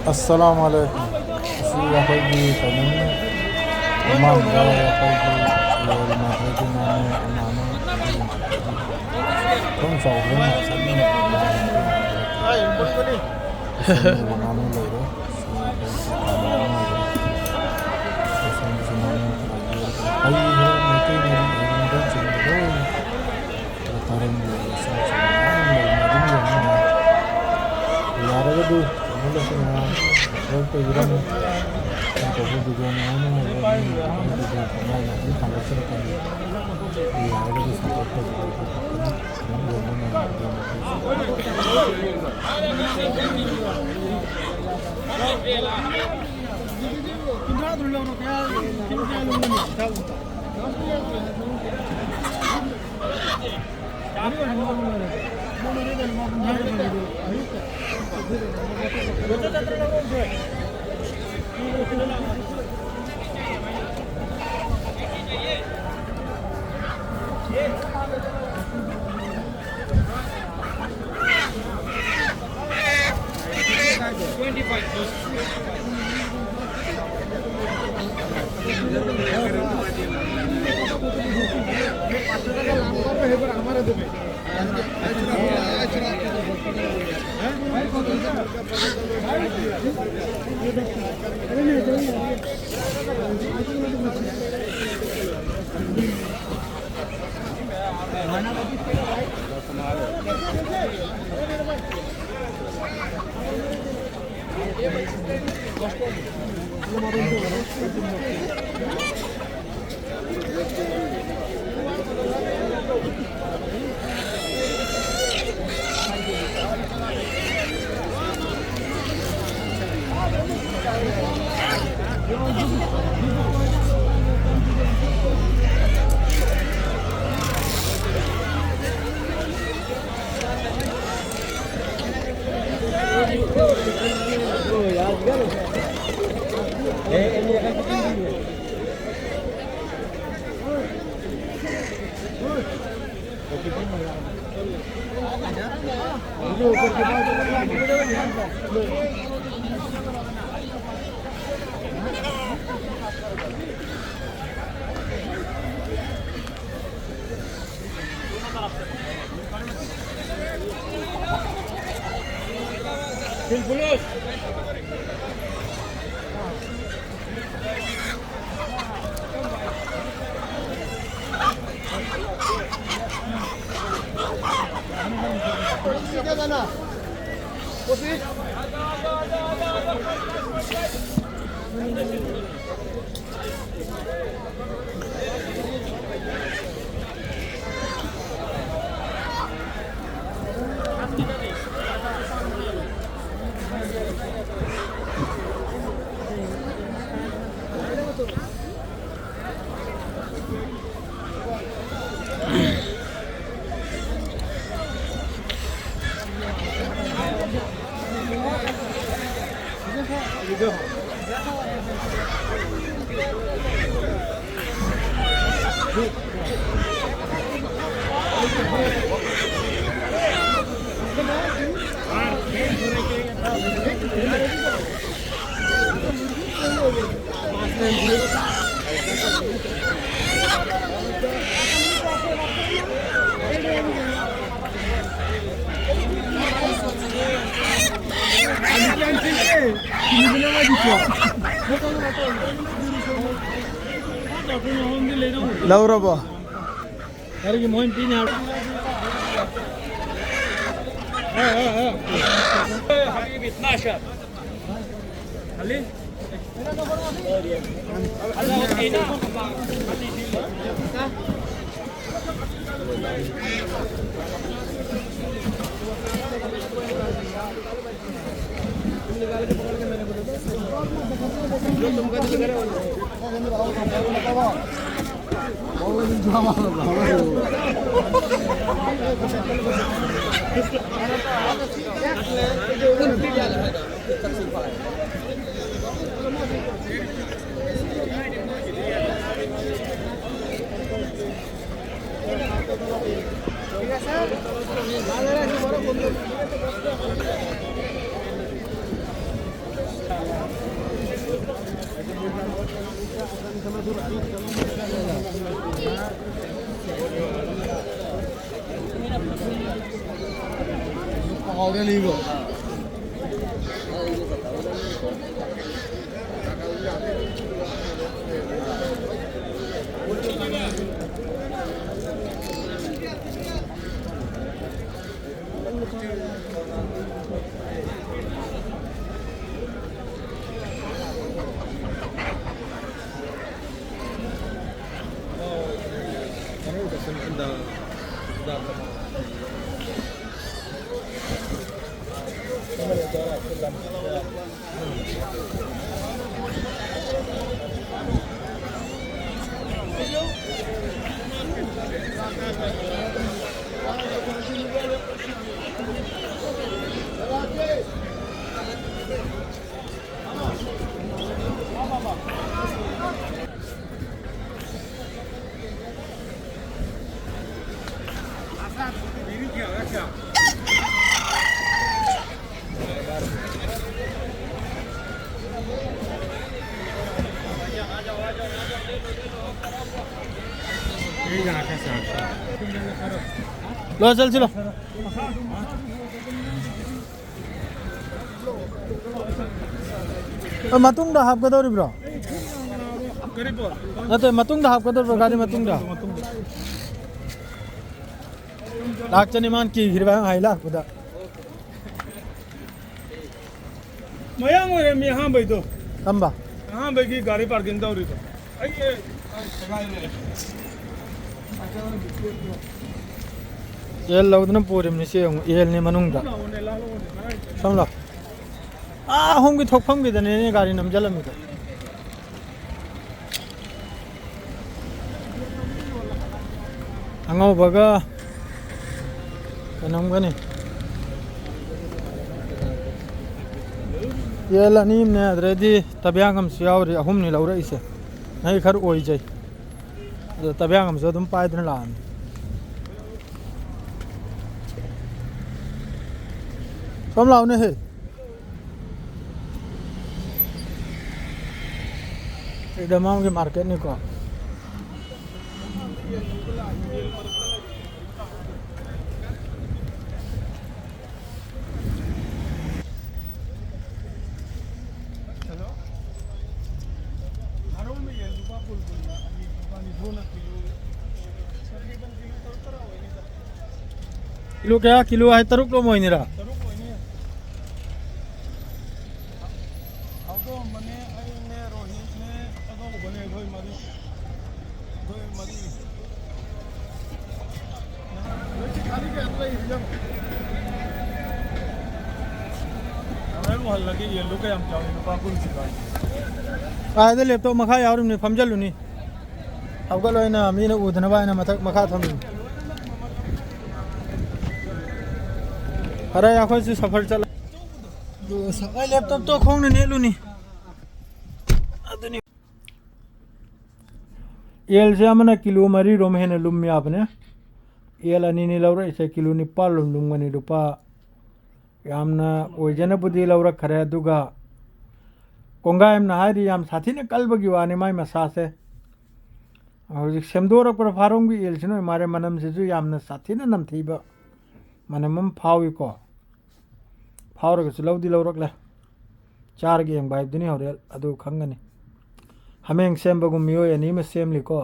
Assalamualaikum. Si ako'y kanina, umaga ako'y Real Madrid na umano. Kung sa ulo na sa mga Ay, buli ko ni. umano laro. Ay, nanti meron doon sa doon. Parang sa Lara ka do. Ano lang sa mga huwag pa yun mo. Ang pagbubugan na ano, ang pagbubugan pa nga na yung tanggal sa kanya. Lara ka do sa pagbubugan. Ang gano'n na Laura ba? Hari ki mohon pini har. حبيبي 12 خليه Order ligo. लो चल चलो मतुंगदा हाबगदौरिब्रो नते मतुंगदा हाबगदौरिब्रो गाड़ी मतुंगदा लाखचनी मान की हिरवा हाइला खुदा मयांग ओरे मी हां बैदो तंबा हां बैगी गाड़ी पार्किंग दौरी तो अये येल लौदन पूरिमनि से येलनि मनुंगदा समला आ होंगी थोकफम गिदने गाड़ी नमजलम तो अंगो बगा कनमगने येल अनीम ने अदरेदी तब्यांगम सियावरी अहुमनि लौरा इसे नहीं खर ओई जाय तब्यांगम से तुम पायदन लान समलाव ने है इधमाम के मार्केट ने को किलो क्या किलो है तरुक लो मोइनीरा आदे लैपटॉप मखा यावरुमने फमजलुनी हवगलोयना मीना उदनबायना मथक मखा थमी अरे आखो से सफर चला सकाय लैपटॉप तो खोंगने नेलुनी अदुनी एल से हमना किलो मरी रोम हेने लुम्मी आपने एल अनि नि लौरा इसे किलो निपाल लुमगनी रुपा यामना ओइजना बुदी लौरा खरे दुगा कोंगायम ना हारी याम साथी ने कलबगी वाने माय मसासे और सेमदोर पर फारोंगी एल सिनो मारे मनम से जो यामना साथी ने नमथीबा मनमम फावी को फावरग लौदी लौरकले चार गेंग बाइब दिनी होरेल अदु खंगनी हमें सेमबगु मियो यानी में सेमली को